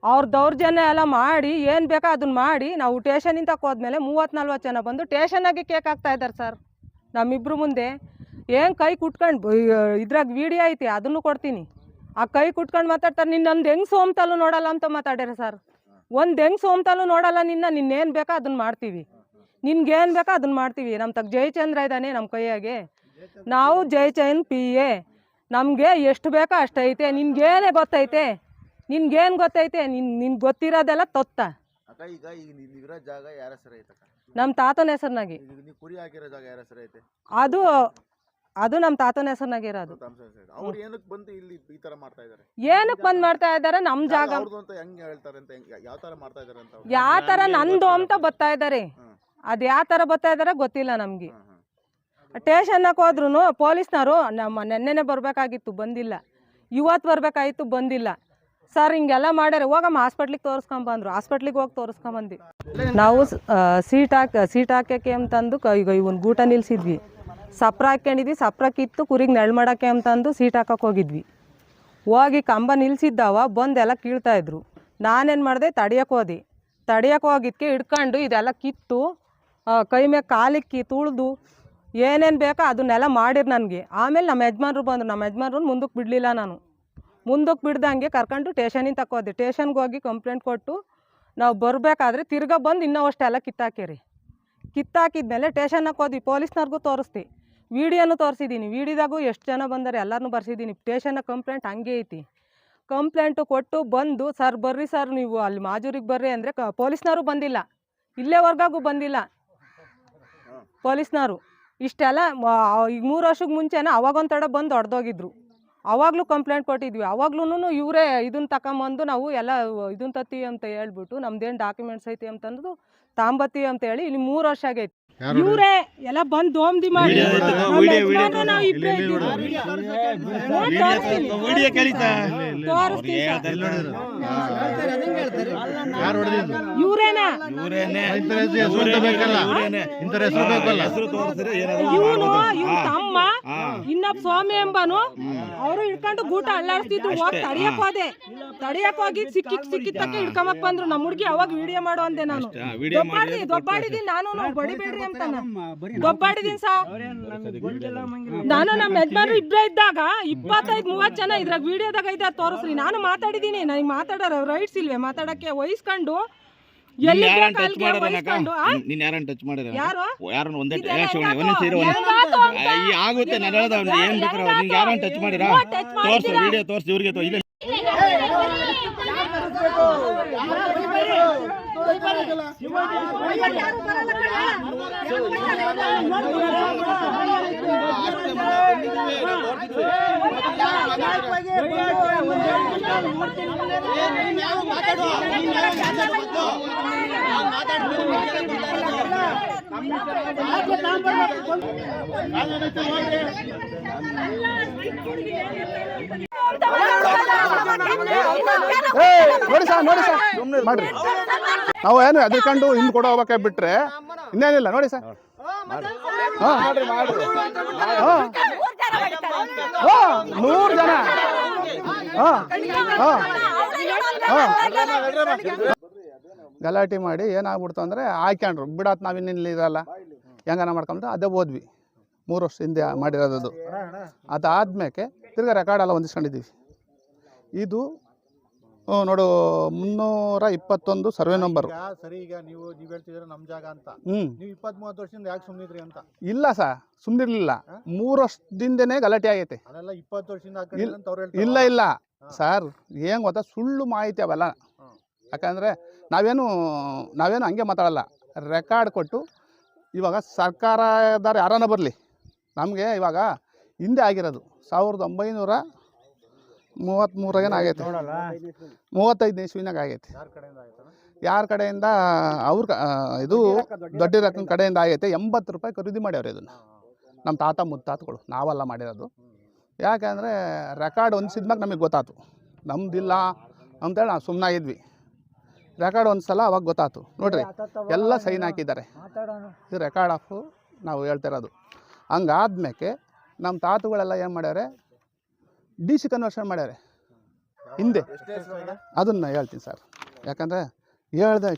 ಅವ್ರ ದೌರ್ಜನ್ಯ ಎಲ್ಲ ಮಾಡಿ ಏನು ಬೇಕೋ ಅದನ್ನ ಮಾಡಿ ನಾವು ಟೇಷನಿಂದ ಹೋದ್ಮೇಲೆ 30-40 ಜನ ಬಂದು ಟೇಷನಾಗಿ ಕೇಕ್ ಹಾಕ್ತಾ ಇದ್ದಾರೆ ಸರ್ ನಮ್ಮಿಬ್ರು ಮುಂದೆ. ಏನು ಕೈ ಕುಟ್ಕೊಂಡು ಇದ್ರಾಗ ವಿಡಿಯೋ ಐತಿ ಅದನ್ನು ಕೊಡ್ತೀನಿ. ಆ ಕೈ ಕುಟ್ಕೊಂಡು ಮಾತಾಡ್ತಾರೆ, ನಿನ್ನೊಂದು ಹೆಂಗೆ ಸೋಮ್ತಲ್ಲೂ ನೋಡಲ್ಲ ಅಂತ ಮಾತಾಡ್ಯಾರ ಸರ್. ಒಂದು ಹೆಂಗೆ ಸೋಮ್ತಲ್ಲೂ ನೋಡಲ್ಲ ನಿನ್ನೇನು ಬೇಕೋ ಅದನ್ನ ಮಾಡ್ತೀವಿ, ನಿನ್ಗೇನು ಬೇಕೋ ಅದನ್ನ ಮಾಡ್ತೀವಿ. ನಮ್ಮ ತಗ ಜಯಚಂದ್ರ ಇದ್ದಾನೆ ನಮ್ಮ ಕೈಯಾಗೆ, ನಾವು ಜಯಚಂದ್ರ PA, ನಮಗೆ ಎಷ್ಟು ಬೇಕೋ ಅಷ್ಟೈತೆ. ನಿನ್ಗೇನೇ ಗೊತ್ತೈತೆ, ನಿನ್ಗೇನು ಗೊತ್ತೈತೆ, ನಿನ್ಗೆ ಗೊತ್ತಿರೋದೆಲ್ಲ ತೊತ್ತ. ನಮ್ಮ ತಾತನ ಹೆಸರಿನಾಗಿ ಅದು ನಮ್ಮ ತಾತನ ಹೆಸರಿನಾಗಿರೋದು. ಏನಕ್ಕೆ ಬಂದ್ ಮಾಡ್ತಾ ಇದ್ದಾರೆ ನಮ್ಮ ಜಾಗ, ಯಾವ ಥರ ನಂದು ಅಂತ ಬರ್ತಾ ಇದ್ದಾರೆ. ಅದು ಯಾವ ಥರ ಬರ್ತಾ ಇದ್ದಾರೆ ಗೊತ್ತಿಲ್ಲ ನಮಗೆ. ಸ್ಟೇಷನ್ಗೆ ಹೋದ್ರು ಪೊಲೀಸ್ನವರು ನಮ್ಮ ನೆನ್ನೆನೇ ಬರಬೇಕಾಗಿತ್ತು, ಬಂದಿಲ್ಲ. ಇವತ್ತು ಬರಬೇಕಾಗಿತ್ತು, ಬಂದಿಲ್ಲ. ಸರ್ ಹಿಂಗೆಲ್ಲ ಮಾಡ್ಯಾರ, ಹೋಗಮ್ಮ ಹಾಸ್ಪಿಟ್ಲಿಗೆ ತೋರಿಸ್ಕೊಂಬಂದ್ರು. ಹಾಸ್ಪಿಟ್ಲಿಗೆ ಹೋಗಿ ತೋರಿಸ್ಕೊಂಬಂದ್ವಿ. ನಾವು ಸೀಟ್ ಹಾಕೋಕ್ಕೆ ಅಂತಂದು ಈಗ ಇವನ್ ಗೂಟ ನಿಲ್ಸಿದ್ವಿ, ಸಪ್ರ ಹಾಕ್ಕೊಂಡಿದ್ವಿ. ಸಪ್ರ ಕಿತ್ತು ಕುರಿಗೆ ನೆರಳು ಮಾಡೋಕ್ಕೆ ಅಂತಂದು ಸೀಟ್ ಹಾಕೋಕೆ ಹೋಗಿದ್ವಿ. ಹೋಗಿ ಕಂಬ ನಿಲ್ಸಿದ್ದಾವ ಬಂದೆಲ್ಲ ಕೀಳ್ತಾಯಿದ್ರು. ನಾನೇನು ಮಾಡಿದೆ, ತಡಿಯೋಕೆ ಹೋಗಿದ್ದಕ್ಕೆ ಹಿಡ್ಕೊಂಡು ಇದೆಲ್ಲ ಕಿತ್ತು ಕೈ ಮೇಲೆ ಕಾಲಿಕ್ಕಿ ತುಳಿದು ಏನೇನು ಬೇಕೋ ಅದನ್ನೆಲ್ಲ ಮಾಡಿರು ನನಗೆ. ಆಮೇಲೆ ನಮ್ಮ ಯಜಮಾನ್ರು ಬಂದರು. ನಮ್ಮ ಯಜಮಾನ್ರು ಮುಂದಕ್ಕೆ ಬಿಡಲಿಲ್ಲ. ನಾನು ಮುಂದಕ್ಕೆ ಬಿಡ್ದಂಗೆ ಕರ್ಕೊಂಡು ಟೇಷನಿಂದ ತಕೋದೆ. ಟೇಷನ್ಗೆ ಹೋಗಿ ಕಂಪ್ಲೇಂಟ್ ಕೊಟ್ಟು ನಾವು ಬರಬೇಕಾದ್ರೆ ತಿರ್ಗಾ ಬಂದು ಇನ್ನೂ ಅಷ್ಟೆಲ್ಲ ಕಿತ್ತಾಕಿದ್ಮೇಲೆ ಟೇಷನ್ಗೆ ಹೋದ್ವಿ. ಪೊಲೀಸ್ನವ್ರಿಗೂ ತೋರಿಸ್ತಿ, ವೀಡಿಯೋನು ತೋರಿಸಿದ್ದೀನಿ. ವೀಡಿಯೋದಾಗೂ ಎಷ್ಟು ಜನ ಬಂದರೆ ಎಲ್ಲರನ್ನೂ ಬರ್ಸಿದ್ದೀನಿ. ಟೇಷನ್ನ ಕಂಪ್ಲೇಂಟ್ ಹಂಗೆ ಐತಿ. ಕಂಪ್ಲೇಂಟು ಕೊಟ್ಟು ಬಂದು, ಸರ್ ಬರ್ರಿ ಸರ್ ನೀವು ಅಲ್ಲಿ ಮಾಜೂರಿಗೆ ಬರ್ರಿ ಅಂದರೆ ಪೊಲೀಸ್ನವರು ಬಂದಿಲ್ಲ, ಇಲ್ಲೇವರೆಗೂ ಬಂದಿಲ್ಲ ಪೊಲೀಸ್ನವರು. ಇಷ್ಟೆಲ್ಲ ಈಗ 3 ವರ್ಷಕ್ಕೆ ಮುಂಚೆನೇ ಅವಾಗೊಂದು ತಡ ಬಂದು ಹೊಡೆದೋಗಿದ್ರು. ಅವಾಗಲೂ ಕಂಪ್ಲೇಂಟ್ ಕೊಟ್ಟಿದ್ವಿ. ಅವಾಗ್ಲೂ ಇವರೇ ಇದನ್ನ ತಗೊಂಬಂದು ನಾವು ಎಲ್ಲ ಇದನ್ನ ತತ್ತೀವಿ ಅಂತ ಹೇಳ್ಬಿಟ್ಟು ನಮ್ದೇನು ಡಾಕ್ಯುಮೆಂಟ್ಸ್ ಐತಿ ಅಂತಂದು ತಾಂಬತ್ತೀವಿ ಅಂತ ಹೇಳಿ ಇಲ್ಲಿ 3 ವರ್ಷ ಆಗೈತಿ. ಇವರೇ ಎಲ್ಲ ಬಂದು ದೋಮ್ದಿ ಮಾಡಿ ಇವನು ತಮ್ಮ ಇನ್ನೊಬ್ಬ ಸ್ವಾಮಿ ಎಂಬನು ಅವರು ಹಿಡ್ಕೊಂಡು ಗೂಟ ಅಲ್ಲಾಡ್ತಿದ್ರು. ಹೋಗಿ ತಡಿಯಕ್ ಹೋಗಿ ಸಿಕ್ಕಿದ ತಕ್ಕ ಹಿಡ್ಕೊಂಬಕ್ ಬಂದ್ರು. ನಮ್ಮ ಹುಡುಗಿ ಅವಾಗ ವಿಡಿಯೋ ಮಾಡೋ ಅಂದೆ. ನಾನು ದೊಬ್ಬಾಡಿದೀನಿ, ನಾನು ಬಡಿಬೇಡ್ರಿ ಅಂತ ದೊಬ್ಬಾಡಿದೀನಿ ಸಾ. ನಾನು ನಮ್ಮ ಯಜಮಾನ್ರು ಇಬ್ಬರೇ ಇದ್ದಾಗ 25-30 ಜನ ಇದ್ರಾಗ ವಿಡಿಯೋದಾಗ ಇದ್ದಾಗ ತೋರಿಸ್ರಿ. ನಾನು ಮಾತಾಡಿದೀನಿ, ನನಗೆ ಮಾತಾಡೋ ರೈಟ್ಸ್ ಇಲ್ವೇ ಮಾತಾಡಕ್ಕೆ? ವಹಿಸ್ಕೊಂಡು ಮಾಡ್ರಿ. ನಾವು ಏನು ಎದ್ಕೊಂಡು ಹಿಂದ್ ಕೊಡೋ ಹೋಗಕ್ಕೆ ಬಿಟ್ರೆ ಇನ್ನೇನಿಲ್ಲ. ನೋಡಿ ಸರ್, 100 ಜನ ಗಲಾಟೆ ಮಾಡಿ ಏನಾಗ್ಬಿಡ್ತು ಅಂದರೆ ಹಾಕ್ಯಂಡ್ರು. ಬಿಡಾತ್ ನಾವಿನ್ನಿಲ್ಲ ಇದಲ್ಲ ಹೆಂಗನ ಮಾಡ್ಕೊಂಡ್ರೆ ಅದೇ ಹೋದ್ವಿ. 3 ವರ್ಷ ಹಿಂದೆ ಮಾಡಿರೋದು. ಅದಾದ್ಮೇಲೆ ತಿರ್ಗಾ ರೆಕಾರ್ಡ್ ಎಲ್ಲ ಹೊಂದಿಸ್ಕೊಂಡಿದ್ದೀವಿ. ಇದು ನೋಡು 321 ಸರ್ವೆ ನಂಬರ್. ಸರಿ, ಈಗ ನೀವು ಹೇಳ್ತಿದ್ರೆ ನಮ್ಮ ಜಾಗ ಅಂತ. ನೀವು 20-30 ವರ್ಷದಿಂದ ಯಾಕೆ ಸುಮ್ಮನಿದ್ರಿ ಅಂತ? ಇಲ್ಲ ಸರ್, ಸುಮ್ಮನಿರ್ಲಿಲ್ಲ. 3 ವರ್ಷದಿಂದನೇ ಗಲಾಟೆ ಆಗೈತೆ. ಅದೆಲ್ಲ 20 ವರ್ಷದಿಂದ ಇಲ್ಲ ಸರ್, ಏನು ಗೊತ್ತಾ, ಸುಳ್ಳು ಮಾಹಿತಿ ಅವೆಲ್ಲ. ಯಾಕಂದರೆ ನಾವೇನು ಹಂಗೆ ಮಾತಾಡಲ್ಲ. ರೆಕಾರ್ಡ್ ಕೊಟ್ಟು ಇವಾಗ ಸರ್ಕಾರದಾರ ಯಾರನ್ನ ಬರಲಿ, ನಮಗೆ ಇವಾಗ ಹಿಂದೆ ಆಗಿರೋದು 1933 ಆಗೈತೆ, 35ನೇ ಇಸ್ವಿನಾಗ ಆಗೈತೆ. ಯಾರ ಕಡೆಯಿಂದ? ಅವ್ರ ಇದು ದೊಡ್ಡ ರಕಂ ಕಡೆಯಿಂದ ಆಗೈತೆ. 80 ರೂಪಾಯಿ ಖರೀದಿ ಮಾಡ್ಯಾವ್ರಿ ಇದನ್ನು ನಮ್ಮ ತಾತ ಮುತ್ತಾತಗಳು, ನಾವೆಲ್ಲ ಮಾಡಿರೋದು. ಯಾಕೆಂದರೆ ರೆಕಾರ್ಡ್ ಹೊಂದಿಸಿದ್ಮ್ಯಾಗ ನಮಗೆ ಗೊತ್ತಾಯ್ತು ನಮ್ದಿಲ್ಲ ಅಂತೇಳಿ ನಾವು ಸುಮ್ಮನಾಗಿದ್ವಿ. ರೆಕಾರ್ಡ್ ಒಂದ್ಸಲ ಅವಾಗ ಗೊತ್ತಾಯ್ತು. ನೋಡ್ರಿ, ಎಲ್ಲ ಸೈನ್ ಹಾಕಿದ್ದಾರೆ. ಇದು ರೆಕಾರ್ಡ್ ಆಫು ನಾವು ಹೇಳ್ತಿರೋದು. ಹಂಗಾದ್ಮೇಲೆ ನಮ್ಮ ತಾತುಗಳೆಲ್ಲ ಏನು ಮಾಡ್ಯಾರೆ, DC ಕನ್ವರ್ಷನ್ ಮಾಡ್ಯಾರೆ. ಹಿಂದೆ ಅದನ್ನು ಹೇಳ್ತೀನಿ ಸರ್, ಯಾಕಂದರೆ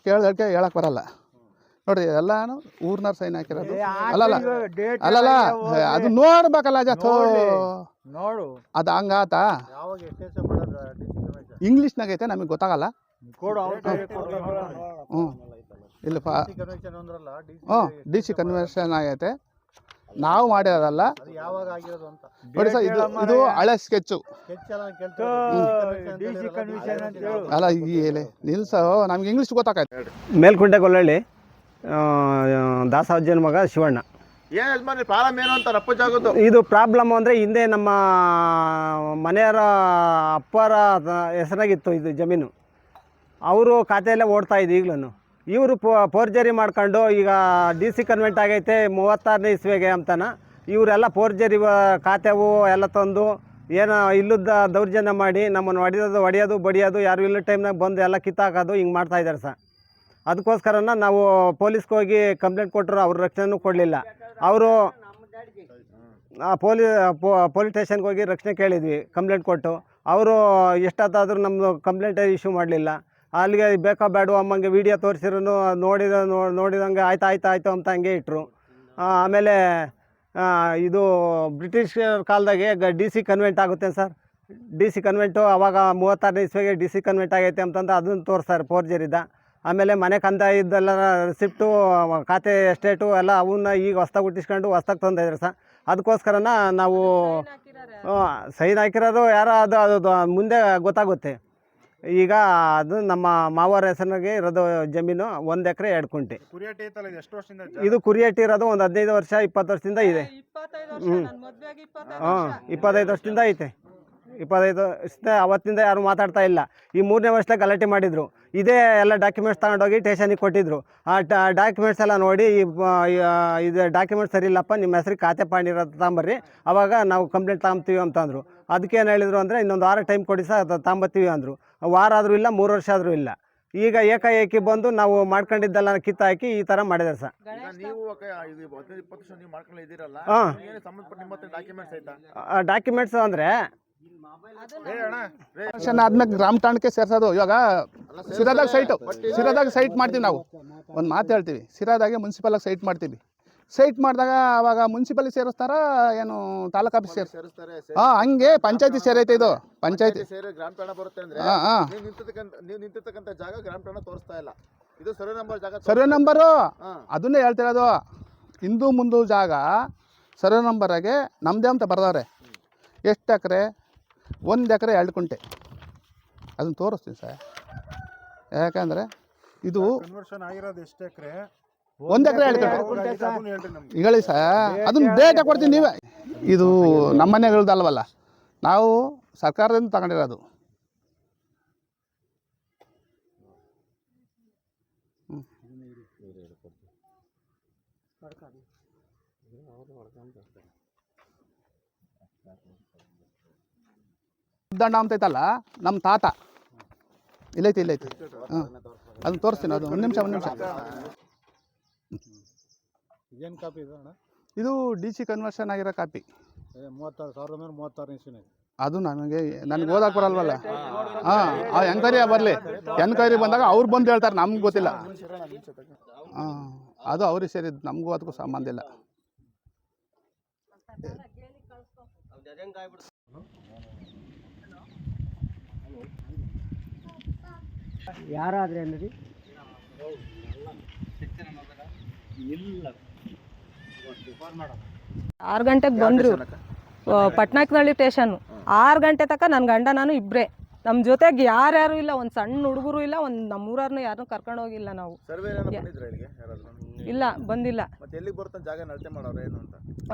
ಕೇಳ್ದಕ್ಕೆ ಹೇಳಕ್ಕೆ ಬರಲ್ಲ ನೋಡ್ರಿ. ಎಲ್ಲಾನು ಊರ್ನವ್ರು ಸೈನ್ ಹಾಕಿರೋದು. ಅಲ್ಲಲ್ಲ ಅದು ನೋಡ್ಬೇಕಲ್ಲ ಜಥೋ ನೋಡು, ಅದು ಹಂಗಾತ ಇಂಗ್ಲೀಷ್ನಾಗೈತೆ ನಮಗೆ ಗೊತ್ತಾಗಲ್ಲ. ಹ್ಞೂ ಇಲ್ಲಪ್ಪ, ಹ್ಞೂ DC ಕನ್ವೆನ್ಷನ್ ಆಗೈತೆ, ನಾವು ಮಾಡಿರೋದಲ್ಲ ನೋಡಿ ಸರ್. ಇದು ಹಳೆ ಸ್ಕೆಚ್ಚು ಅಲ್ಲ. ಈ ನಿಲ್ಸೋ ನಮ್ಗೆ ಇಂಗ್ಲೀಷ್ ಗೊತ್ತಾಗೈತೆ. ಮೇಲ್ಕುಂಟೆ ಗೊಲ್ಲಳ್ಳಿ ದಾಸಜ್ಜನ ಮಗ ಶಿವಣ್ಣ. ಇದು ಪ್ರಾಬ್ಲಮ್ ಅಂದರೆ ಹಿಂದೆ ನಮ್ಮ ಮನೆಯವರ ಅಪ್ಪರ ಹೆಸರಾಗಿತ್ತು ಇದು ಜಮೀನು. ಅವರು ಖಾತೆಯಲ್ಲೇ ಓಡ್ತಾ ಇದ್ದು ಈಗಲೂ. ಇವರು ಫೋರ್ಜರಿ ಮಾಡ್ಕೊಂಡು ಈಗ DC ಕನ್ವೆಂಟ್ ಆಗೈತೆ 36ನೇ ಇಸ್ವಿಗೆ ಅಂತಾನ. ಇವರೆಲ್ಲ ಫೋರ್ಜರಿ ಖಾತೆವು ಎಲ್ಲ ತಂದು ಏನೋ ಇಲ್ಲದ ದೌರ್ಜನ್ಯ ಮಾಡಿ ನಮ್ಮನ್ನು ಹೊಡೆಯೋದು ಬಡಿಯೋದು, ಯಾರು ಇಲ್ಲ ಟೈಮ್ನಾಗ ಬಂದು ಎಲ್ಲ ಕಿತ್ತಾಕೋದು ಹಿಂಗೆ ಮಾಡ್ತಾಯಿದ್ದಾರೆ ಸರ್. ಅದಕ್ಕೋಸ್ಕರನ ನಾವು ಪೊಲೀಸ್ಗೆ ಹೋಗಿ ಕಂಪ್ಲೇಂಟ್ ಕೊಟ್ಟರು, ಅವ್ರ ರಕ್ಷಣೆನೂ ಕೊಡಲಿಲ್ಲ. ಅವರು ಪೊಲೀಸ್ ಸ್ಟೇಷನ್ಗೆ ಹೋಗಿ ರಕ್ಷಣೆ ಕೇಳಿದ್ವಿ ಕಂಪ್ಲೇಂಟ್ ಕೊಟ್ಟು. ಅವರು ಎಷ್ಟಾದರೂ ನಮ್ಮದು ಕಂಪ್ಲೇಂಟ್ ಇಶ್ಯೂ ಮಾಡಲಿಲ್ಲ. ಅಲ್ಲಿಗೆ ಬೇಕೋ ಬೇಡವೋ ಅಮ್ಮಂಗೆ ವೀಡಿಯೋ ತೋರಿಸಿರೂ ನೋಡಿದಂಗೆ ಆಯ್ತು ಅಂತ ಹಂಗೆ ಇಟ್ಟರು. ಆಮೇಲೆ ಇದು ಬ್ರಿಟಿಷ್ ಕಾಲದಾಗೆ DC ಕನ್ವೆಂಟ್ ಆಗುತ್ತೆ ಸರ್. DC ಕನ್ವೆಂಟು ಆವಾಗ 36ನೇ ಇಸ್ವಿಗೆ DC ಕನ್ವೆಂಟ್ ಆಗೈತೆ ಅಂತಂದು ಅದನ್ನು ತೋರಿಸ್ತಾರೆ ಫೋರ್ಜರಿದ. ಆಮೇಲೆ ಮನೆ ಕಂದಾಯ ಇದ್ದೆಲ್ಲ ರಿಸಿಪ್ಟು, ಖಾತೆ ಎಸ್ಟೇಟು ಎಲ್ಲ ಅವನ್ನ ಈಗ ಹೊಸ್ದಾಗಿ ಹುಟ್ಟಿಸ್ಕೊಂಡು ಹೊಸ್ದಾಗಿ ತಂದಿದ್ದಾರೆ ಸರ್. ಅದಕ್ಕೋಸ್ಕರನ ನಾವು ಸೈನ್ ಹಾಕಿರೋದು ಯಾರೋ ಅದು ಮುಂದೆ ಗೊತ್ತಾಗುತ್ತೆ. ಈಗ ಅದು ನಮ್ಮ ಮಾವರ ಹೆಸರಿಗೆ ಇರೋದು ಜಮೀನು 1 ಎಕರೆ 2 ಕುಂಟೆ. ಇದು ಕುರಿಯಟ್ಟಿ ಇರೋದು ಒಂದು 15 ವರ್ಷ 20 ವರ್ಷದಿಂದ ಇದೆ. 25 ವರ್ಷದಿಂದ ಐತೆ. 25 ವರ್ಷದಿಂದ ಅವತ್ತಿಂದ ಯಾರು ಮಾತಾಡ್ತಾ ಇಲ್ಲ. ಈ 3ನೇ ವರ್ಷದಾಗ ಗಲಾಟೆ ಮಾಡಿದರು. ಇದೇ ಎಲ್ಲ ಡಾಕ್ಯುಮೆಂಟ್ಸ್ ತಗೊಂಡೋಗಿ ಸ್ಟೇಷನಿಗೆ ಕೊಟ್ಟಿದ್ರು. ಆ ಡಾಕ್ಯುಮೆಂಟ್ಸ್ ಎಲ್ಲ ನೋಡಿ ಇದು ಡಾಕ್ಯುಮೆಂಟ್ಸ್ ಸರಿ ಇಲ್ಲಪ್ಪ, ನಿಮ್ಮ ಹೆಸ್ರಿಗೆ ಖಾತೆ ಪಾಣಿರೋದು ತಗೊಂಬರ್ರಿ, ಅವಾಗ ನಾವು ಕಂಪ್ಲೇಂಟ್ ತಗೊಂತೀವಿ ಅಂತಂದರು. ಅದಕ್ಕೇನು ಹೇಳಿದರು ಅಂದರೆ ಇನ್ನೊಂದು ವಾರ ಟೈಮ್ ಕೊಡಿ ಸರ್, ಅದು ತಗೊಂಬತ್ತೀವಿ ಅಂದರು. ವಾರ ಆದರೂ ಇಲ್ಲ, 3 ವರ್ಷ ಆದರೂ ಇಲ್ಲ. ಈಗ ಏಕಾಏಕಿ ಬಂದು ನಾವು ಮಾಡ್ಕೊಂಡಿದ್ದೆಲ್ಲ ಕಿತ್ತಾಕಿ ಈ ಥರ ಮಾಡಿದ್ದಾರೆ ಸರ್. ಹಾಂ, ಡಾಕ್ಯುಮೆಂಟ್ಸ್ ಅಂದರೆ ಆದ್ಮೇಲೆ ಗ್ರಾಮ ಠಾಣಕ್ಕೆ ಸೇರ್ಸೋದು. ಇವಾಗ ಸಿರಾದಾಗ ಸೈಟ್ ಮಾಡ್ತೀವಿ ನಾವು. ಒಂದು ಮಾತು ಹೇಳ್ತೀವಿ, ಸಿರಾದಾಗೆ ಮುನ್ಸಿಪಲಾಗಿ ಸೈಟ್ ಮಾಡ್ತೀವಿ. ಸೈಟ್ ಮಾಡಿದಾಗ ಅವಾಗ ಮುನ್ಸಿಪಾಲಿಟಿ ಸೇರಿಸ್ತಾರ ಏನು ತಾಲೂಕು ಆಫೀಸ್ ಸೇರಿಸ್ತಾರೆ? ಹಂಗೆ ಪಂಚಾಯತಿ ಸೇರೈತೆ. ಇದು ಪಂಚಾಯತಿ ಗ್ರಾಮ ಠಾಣ ಬರುತ್ತೆ ಅಂದ್ರೆ ನೀವು ನಿಂತಿರ್ತಕ್ಕಂಥ ಜಾಗ ಗ್ರಾಮ ಠಾಣ ತೋರಿಸ್ತಾ ಇಲ್ಲ. ಇದು ಸರ್ವೆ ನಂಬರ್ ಜಾಗ, ಸರ್ವೆ ನಂಬರು ಅದನ್ನೇ ಹೇಳ್ತಿರೋದು. ಹಿಂದೂ ಮುಂದು ಜಾಗ ಸರ್ವೆ ನಂಬರಾಗೆ ನಮ್ಮದೇ ಅಂತ ಬರ್ದವ್ರೆ. ಎಷ್ಟು ಎಕರೆ? 1 ಎಕರೆ 2 ಕುಂಟೆ. ಅದನ್ನು ತೋರಿಸ್ತೀನಿ ಸರ್. ಯಾಕಂದರೆ ಇದು ಕನ್ವರ್ಷನ್ ಆಗಿರೋದು ಎಷ್ಟು ಎಕರೆ? 1 ಎಕರೆ 2 ಕುಂಟೆ ಹೇಳಿ ಸರ್. ಅದನ್ನ ಡೇಟಾ ಕೊಡ್ತೀನಿ ನೀವೇ. ಇದು ನಮ್ಮ ಮನೆಗಳದಲ್ವಲ್ಲ, ನಾವು ಸರ್ಕಾರದಿಂದ ತಗೊಂಡಿರೋದು. ಉದ್ದಂಡ ಅಂತೈತಲ್ಲ, ನಮ್ಮ ತಾತ ಇಲ್ಲೈತಿ. ಹಾಂ, ಅದನ್ನ ತೋರಿಸ್ತೀನಿ. ಅದು ಒಂದು ನಿಮಿಷ. ಏನು ಕಾಪಿ ಇದು ಅಣ್ಣ? ಇದು DC ಕನ್ವರ್ಷನ್ ಆಗಿರೋ ಕಾಪಿ. 36 ಇಸ್ವಿನಾಗ. ಅದು ನನಗೆ ಓದಕ್ಕೆ ಬರಲ್ವಲ್ಲ. ಹಾಂ, ಆ ಎಂಕ್ವೈರಿ ಬರಲಿ. ಎಂಕ್ವೈರಿ ಬಂದಾಗ ಅವ್ರು ಬಂದು ಹೇಳ್ತಾರೆ, ನಮ್ಗೆ ಗೊತ್ತಿಲ್ಲ. ಹಾಂ, ಅದು ಅವ್ರಿಗೆ ಸೇರಿದ್ದು, ನಮಗೂ ಅದಕ್ಕೂ ಸಂಬಂಧ ಇಲ್ಲ. ಯಾರಾದ್ರೆ ಅನ್ನಿ 6 ಗಂಟೆಗೆ ಬಂದರು ಪಟ್ನಾಯಕನಹಳ್ಳಿ ಸ್ಟೇಷನ್ನು. 6 ಗಂಟೆ ತನಕ ನನ್ನ ಗಂಡ ನಾನು ಇಬ್ಬರೇ. ನಮ್ಮ ಜೊತೆಗೆ ಯಾರ್ಯಾರು ಇಲ್ಲ, ಒಂದು ಸಣ್ಣ ಹುಡುಗರು ಇಲ್ಲ, ಒಂದು ನಮ್ಮೂರವ್ರನ್ನ ಯಾರನ್ನೂ ಕರ್ಕೊಂಡು ಹೋಗಿಲ್ಲ ನಾವು. ಇಲ್ಲ, ಬಂದಿಲ್ಲ.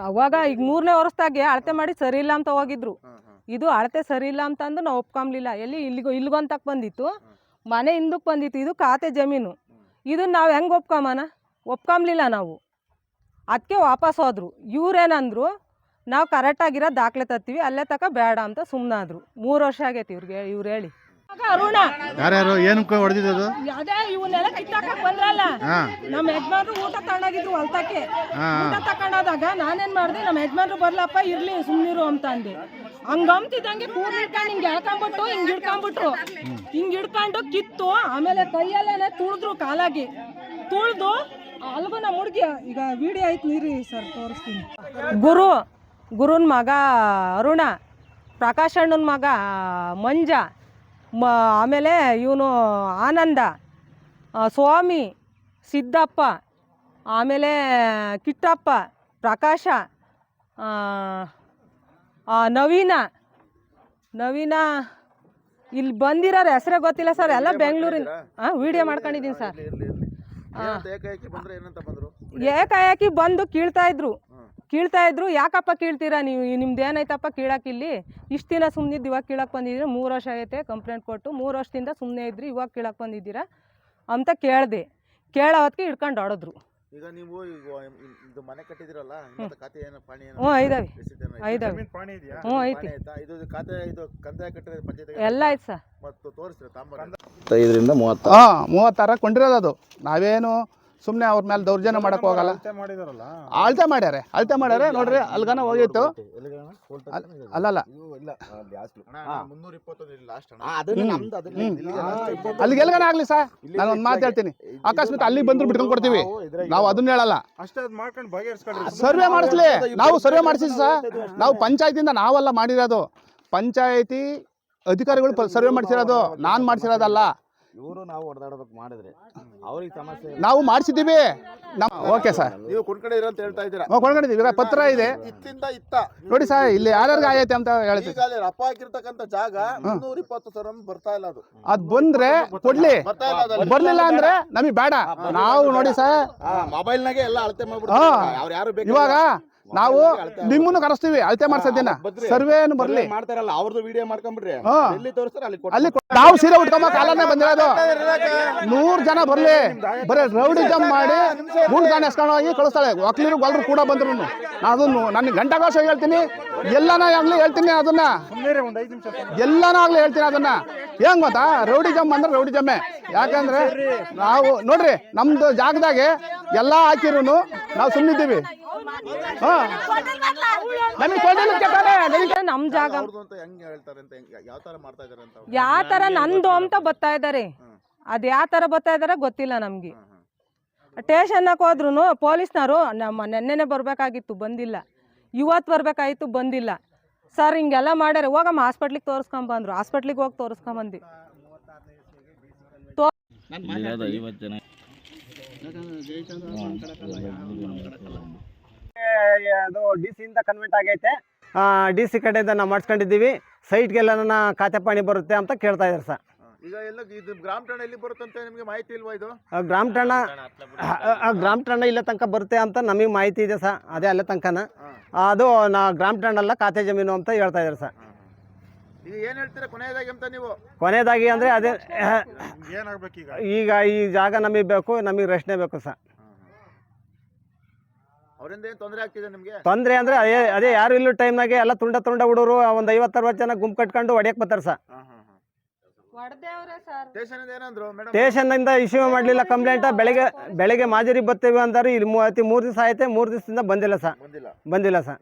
ಅವಾಗ ಈಗ 3ನೇ ವರ್ಷದಾಗೆ ಅಳತೆ ಮಾಡಿ ಸರಿ ಇಲ್ಲ ಅಂತ ಹೋಗಿದ್ರು. ಇದು ಅಳತೆ ಸರಿ ಇಲ್ಲ ಅಂತಂದು ನಾವು ಒಪ್ಕೊಂಬ್ಲಿಲ್ಲ. ಇಲ್ಲಿಗೊಂತಕ್ಕೆ ಬಂದಿತ್ತು, ಮನೆ ಹಿಂದಕ್ಕೆ ಬಂದಿತ್ತು. ಇದು ಖಾತೆ ಜಮೀನು. ಇದನ್ನು ನಾವು ಹೆಂಗೆ ಒಪ್ಕೊಂಬ್ಲಿಲ್ಲ ನಾವು. ಅದಕ್ಕೆ ವಾಪಸ್ ಹೋದ್ರು. ಇವ್ರೇನಂದ್ರು, ನಾವು ಕರೆಕ್ಟಾಗಿರೋ ದಾಖಲೆ ತರ್ತೀವಿ, ಅಲ್ಲೇ ತಕ ಬೇಡ ಅಂತ ಸುಮ್ಮನಾದ್ರು. 3 ವರ್ಷ ಆಗೈತಿ ಇವ್ರು ಹೇಳಿ. ಅರುಣ ಯಾರ್ಯಾರು ಏನಕ್ಕೆ ಹೊಡೆದಿದ್ದು? ಅದೇ ಇವನ್ನೆಲ್ಲ ಕಿತ್ತಾಕಕ್ ಬಂದ್ರಲ್ಲ, ನಮ್ಮ ಯಜಮಾನ್ರು ಊಟ ತಗೊಂಡೋಗಿದ್ರು ಹೊಲ್ತಕ್ಕೆ. ಊಟ ತಗೊಂಡೋದಾಗ ನಾನೇನ್ ಮಾಡ್ದೆ, ನಮ್ಮ ಯಜಮಾನ್ರು ಬರ್ಲಪ್ಪ ಇರ್ಲಿ ಸುಮ್ನಿರು ಅಂತ ಅಂದೆ. ಹಂಗ ಅಂತಿದ್ದಂಗೆ ಕೂರ್ ಹಿಡ್ಕೊಂಡು ಹಿಂಗೆ ಎಳ್ಕೊಂಬಿಟ್ಟು ಹಿಂಗೆ ಹಿಡ್ಕೊಂಬಿಟ್ರು, ಹಿಂಗೆ ಹಿಡ್ಕೊಂಡು ಕಿತ್ತು ಆಮೇಲೆ ಕೈಯಲ್ಲೇನೆ ತುಳಿದ್ರು, ಕಾಲಾಗಿ ತುಳಿದು ಅಲ್ಗೂ ನಮ್ಮ ಹುಡುಗಿ ಈಗ ವಿಡಿಯೋ ಐತೆ ನೀರಿ ಸರ್ ತೋರಿಸ್ತೀನಿ. ಗುರುನ ಮಗ ಅರುಣ, ಪ್ರಕಾಶ್ ಅಣ್ಣನ ಮಗ ಮಂಜ, ಆಮೇಲೆ ಇವನು ಆನಂದ, ಸ್ವಾಮಿ, ಸಿದ್ದಪ್ಪ, ಆಮೇಲೆ ಕಿಟ್ಟಪ್ಪ, ಪ್ರಕಾಶ, ನವೀನ ಇಲ್ಲಿ ಬಂದಿರೋರು ಹೆಸರೇ ಗೊತ್ತಿಲ್ಲ ಸರ್, ಎಲ್ಲ ಬೆಂಗಳೂರಿನ. ವಿಡಿಯೋ ಮಾಡ್ಕೊಂಡಿದ್ದೀನಿ ಸರ್. ಏಕಾಏಕಿ ಬಂದು ಕೀಳ್ತಾ ಇದ್ರು. ಯಾಕಪ್ಪ ಕೀಳ್ತೀರಾ ನೀವು, ನಿಮ್ದು ಏನಾಯ್ತಪ್ಪ ಕೀಳಕ್ಕೆ, ಇಲ್ಲಿ ಇಷ್ಟು ದಿನ ಸುಮ್ಮನಿದ್ದು ಇವಾಗ ಕೀಳಕ್ಕೆ ಬಂದಿದ್ದೀರಾ, 3 ವರ್ಷ ಆಗೈತೆ ಕಂಪ್ಲೇಂಟ್ ಕೊಟ್ಟು, 3 ವರ್ಷದಿಂದ ಸುಮ್ಮನೆ ಇದ್ರಿ, ಇವಾಗ ಕೀಳಕ್ಕೆ ಬಂದಿದ್ದೀರಾ ಅಂತ ಕೇಳಿದೆ. ಕೇಳೋ ಹೊತ್ತಿಗೆ ಹಿಡ್ಕೊಂಡು ಹೊಡೆದ್ರು. ಈಗ ನೀವು ಇದು ಮನೆ ಕಟ್ಟಿದಿರಲ್ಲ, ಖಾತೆ ಏನು ಪಾಣಿ ಏನು? ಹ್ಞೂ ಐದಾವೆ. ಹ್ಞೂ ಐತಿ. ಇದು ಖಾತೆ ಇದು ಕಂದಾಯ ಕಟ್ಟಿದ್ರೆ ಪಂಚಾಯತ್ ಎಲ್ಲ ಐತೆ ಸರ್. ಮತ್ತು ತೋರಿಸ್ರಿ ತಾಂಬ 36 ಕೊಂಡಿರೋದು ಅದು. ನಾವೇನು ಸುಮ್ಮನೆ ಅವ್ರ ಮೇಲೆ ದೌರ್ಜನ್ಯ ಮಾಡಕ್ ಹೋಗಲ್ಲ. ಅಳತೆ ಮಾಡ್ಯಾರೆ ನೋಡ್ರಿ, ಅಲ್ಗನ ಹೋಗಿತ್ತು. ಅಲ್ಲಲ್ಲ ಅಲ್ಲಿಗೆ ಎಲ್ಗನ ಆಗ್ಲಿ ಸರ್, ನಾನು ಒಂದು ಮಾತು ಹೇಳ್ತೀನಿ, ಅಕಸ್ಮಾತ್ ಅಲ್ಲಿಗೆ ಬಂದ್ರು ಬಿಟ್ಕೊಂಡ್ ಕೊಡ್ತೀವಿ ನಾವು, ಅದನ್ನ ಹೇಳಲ್ಲ. ಸರ್ವೆ ಮಾಡಿಸ್ಲಿ, ನಾವು ಸರ್ವೆ ಮಾಡಿಸಿದ್ವಿ ಸರ್. ನಾವು ಪಂಚಾಯತಿಂದ ನಾವೆಲ್ಲ ಮಾಡಿರೋದು, ಪಂಚಾಯತಿ ಅಧಿಕಾರಿಗಳು ಸರ್ವೆ ಮಾಡಿಸಿರೋದು, ನಾನು ಮಾಡಿಸಿರೋದಲ್ಲ. ಇವರು ನಾವು ಹೊಡೆದಾಡಬೇಕು ಮಾಡಿದ್ರೆ ಅವ್ರಿಗೆ ಸಮಸ್ಯೆ ನಾವು ಮಾಡಿಸಿದ್ದೀವಿ. ಓಕೆ ಸರ್, ನೀವು ಕೊಂಡ್ಕೊಂಡಿದ್ದೀರಾ ಅಂತ ಹೇಳ್ತಾ ಇದ್ದೀರಾ? ಕೊಂಡ್ಕೊಂಡಿದ್ದೀವಿ, ಪತ್ರ ಇದೆ ಇತ್ತ ನೋಡಿ ಸರ್, ಇಲ್ಲಿ ಯಾರ್ಯಾರಿಗೆ ಆಗೈತೆ ಅಂತ ಹೇಳ್ತೀವಿ. ಈಗ ಅಲ್ಲಿ ರಪ್ಪ ಹಾಕಿರ್ತಕ್ಕಂಥ ಜಾಗ 320,000 ಬರ್ತಾ ಇಲ್ಲ. ಅದು ಬಂದ್ರೆ ಕೊಡ್ಲಿ, ಬರ್ಲಿಲ್ಲ ಅಂದ್ರೆ ನಮಗೆ ಬೇಡ. ನಾವು ನೋಡಿ ಸರ್, ಮೊಬೈಲ್ನಾಗೆ ಎಲ್ಲ ಅಳತೆ ಮಾಡ್ಬಿಡ್ತಾರೆ. ಅವ್ರು ಯಾರು ಬೇಕು ಇವಾಗ ನಾವು ನಿಮ್ಮನ್ನು ಕರೆಸ್ತೀವಿ ಅಳತೆ ಮಾಡ್ಸೋದಿನ, ಸರ್ವೆ ಏನು ಬರ್ಲಿ ಮಾಡ್ತಾರಲ್ಲ, ಅವ್ರದ್ದು ವಿಡಿಯೋ ಮಾಡ್ಕೊಂಡ್ಬಿಡ್ರಿ, ಎಲ್ಲಿ ತೋರಿಸ್ತಾರೆ ಅಲ್ಲಿ ನಾವು ಸೀರೆ ಉಟ್ಕೊಂಬ ಕಾಲನೇ ಬಂದಿರೋದು. 100 ಜನ ಬರ್ಲಿ, ಬರೀ ರೌಡಿ ಜಂಪ್ ಮಾಡಿ ಗೂಂಡ್ಗಾನೆ ಎಸ್ಕೊಂಡು ಹೋಗಿ ಕಳಿಸ್ತಾಳೆ. ವಕೀಲರು ಗೊಲ್ರು ಕೂಡ ಬಂದ್ರು. ಅದನ್ನು ನನಗೆ ಗಂಟೆಗೋಶ ಹೇಳ್ತೀನಿ, ಎಲ್ಲಾನ ಆಗ್ಲಿ ಹೇಳ್ತೀನಿ, ಅದನ್ನ ಎಲ್ಲಾನ ಆಗ್ಲಿ ಹೇಳ್ತೀನಿ. ಅದನ್ನ ಹೆಂಗ್ ಗೊತ್ತಾ, ರೌಡಿ ಜಂಪ್ ಅಂದ್ರೆ ರೌಡಿ ಜಮ್ಮೆ. ಯಾಕಂದ್ರೆ ನಾವು ನೋಡ್ರಿ, ನಮ್ದು ಜಾಗದಾಗೆ ಎಲ್ಲಾ ಹಾಕಿರು ನಾವು ಸುಮ್ಮನಿದ್ದೀವಿ. ನಮ್ ಜಾಗ ಯಾವ ತರ ನಂದು ಅಂತ ಬರ್ತಾ ಇದಾರೆ. ಅದ್ ಯಾವ ತರ ಬರ್ತಾ ಇದಾರೆ ಗೊತ್ತಿಲ್ಲ ನಮ್ಗೆ. ಸ್ಟೇಷನ್ಗೆ ಹೋದ್ರು ಪೊಲೀಸ್ನವರು ನಮ್ಮ ನೆನ್ನೆನೆ ಬರ್ಬೇಕಾಗಿತ್ತು, ಬಂದಿಲ್ಲ. ಇವತ್ತು ಬರ್ಬೇಕಾಗಿತ್ತು, ಬಂದಿಲ್ಲ. ಸರ್ ಹಿಂಗೆಲ್ಲ ಮಾಡ್ಯಾರ, ಹೋಗಮ್ಮ ಹಾಸ್ಪಿಟ್ಲಿಗೆ ತೋರಿಸ್ಕೊಂಬಂದ್ರು. ಹಾಸ್ಪಿಟ್ಲಿಗೆ ಹೋಗಿ ತೋರಿಸ್ಕೊಂಬಂದಿ. ಅದು DC ಇಂದ ಕನ್ವೆಂಟ್ ಆಗೈತೆ, DC ಕಡೆಯಿಂದ ನಾವು ಮಾಡಿಸ್ಕೊಂಡಿದ್ದೀವಿ. ಸೈಟ್ಗೆಲ್ಲ ನನ್ನ ಖಾತೆ ಪಾಣಿ ಬರುತ್ತೆ ಅಂತ ಕೇಳ್ತಾ ಇದ್ದಾರೆ ಸರ್. ಈಗ ಎಲ್ಲ ಇದು ಗ್ರಾಮ ಠಾಣೆ ಎಲ್ಲಿ ಬರುತ್ತೆ ಅಂತ ನಿಮಗೆ ಮಾಹಿತಿ ಇಲ್ವಾ? ಇದು ಗ್ರಾಮ ಠಾಣೆ ಇಲ್ಲ ತನಕ ಬರುತ್ತೆ ಅಂತ ನಮಗೆ ಮಾಹಿತಿ ಇದೆ ಸರ್. ಅದೇ ಅಲ್ಲೇ ತನಕನ ಅದು ಗ್ರಾಮ ಠಾಣೆ ಅಲ್ಲ, ಖಾತೆ ಜಮೀನು ಅಂತ ಹೇಳ್ತಾ ಇದ್ದಾರೆ ಸರ್. ಈಗ ಏನ್ ಹೇಳ್ತೀರಾ ಕೊನೆಯದಾಗಿ ಅಂತ ನೀವು? ಕೊನೆಯದಾಗಿ ಅಂದ್ರೆ ಅದೇ ಈಗ ಈ ಜಾಗ ನಮಗೆ ಬೇಕು, ನಮಗೆ ರಕ್ಷಣೆ ಬೇಕು ಸರ್. ಅವರಿಂದ ಏನು ತೊಂದರೆ ಆಗ್ತಿದೆ ನಿಮಗೆ? ತೊಂದರೆ ಅಂದ್ರೆ ಅದೇ ಯಾರು ಇಲ್ಲ ಟೈಮ್ನಾಗೆ ಎಲ್ಲ ತುಂಡ ಹುಡುಗರು ಒಂದು 50-60 ಜನ ಗುಂಪು ಕಟ್ಕೊಂಡು ಹೊಡೆಯಕ್ಕೆ ಬರ್ತಾರೆ ಸರ್. ಸ್ಟೇಷನ್ ಇಂದ ಇಶ್ಯೂ ಮಾಡಲಿಲ್ಲ ಕಂಪ್ಲೇಂಟ್. ಬೆಳಗ್ಗೆ ಮಾಜರಿ ಬರ್ತೀವಿ ಅಂತಾರೆ. ಇಲ್ಲಿ 3 ದಿವಸ ಆಯ್ತೆ, 3 ದಿವಸದಿಂದ ಬಂದಿಲ್ಲ ಸರ್.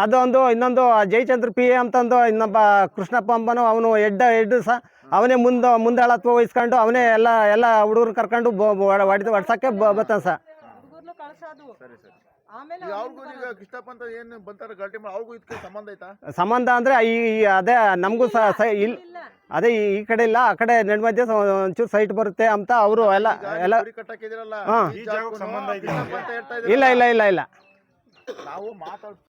ಅದೊಂದು ಇನ್ನೊಂದು ಜಯಚಂದ್ರ PA ಅಂತಂದು ಇನ್ನೊಬ್ಬ ಕೃಷ್ಣಪ್ಪ ಅಂಬನು, ಅವನು ಹೆಡ್ ಸಹ, ಅವನೇ ಮುಂದಾಳತ್ವ ವಹಿಸ್ಕೊಂಡು ಅವನೇ ಎಲ್ಲ ಹುಡುಗರು ಕರ್ಕೊಂಡು ಹೊಡ್ಸಕ್ಕೆ ಬರ್ತಾನೆ ಸರ್. ಸಂಬಂಧ ಅಂದ್ರೆ ಅದೇ ನಮಗೂ ಅದೇ ಈ ಕಡೆ ಇಲ್ಲ, ಆ ಕಡೆ ನಡುಮಧ್ಯೆ ಒಂಚೂರು ಸೈಟ್ ಬರುತ್ತೆ ಅಂತ ಅವರು ಎಲ್ಲ ಇಲ್ಲ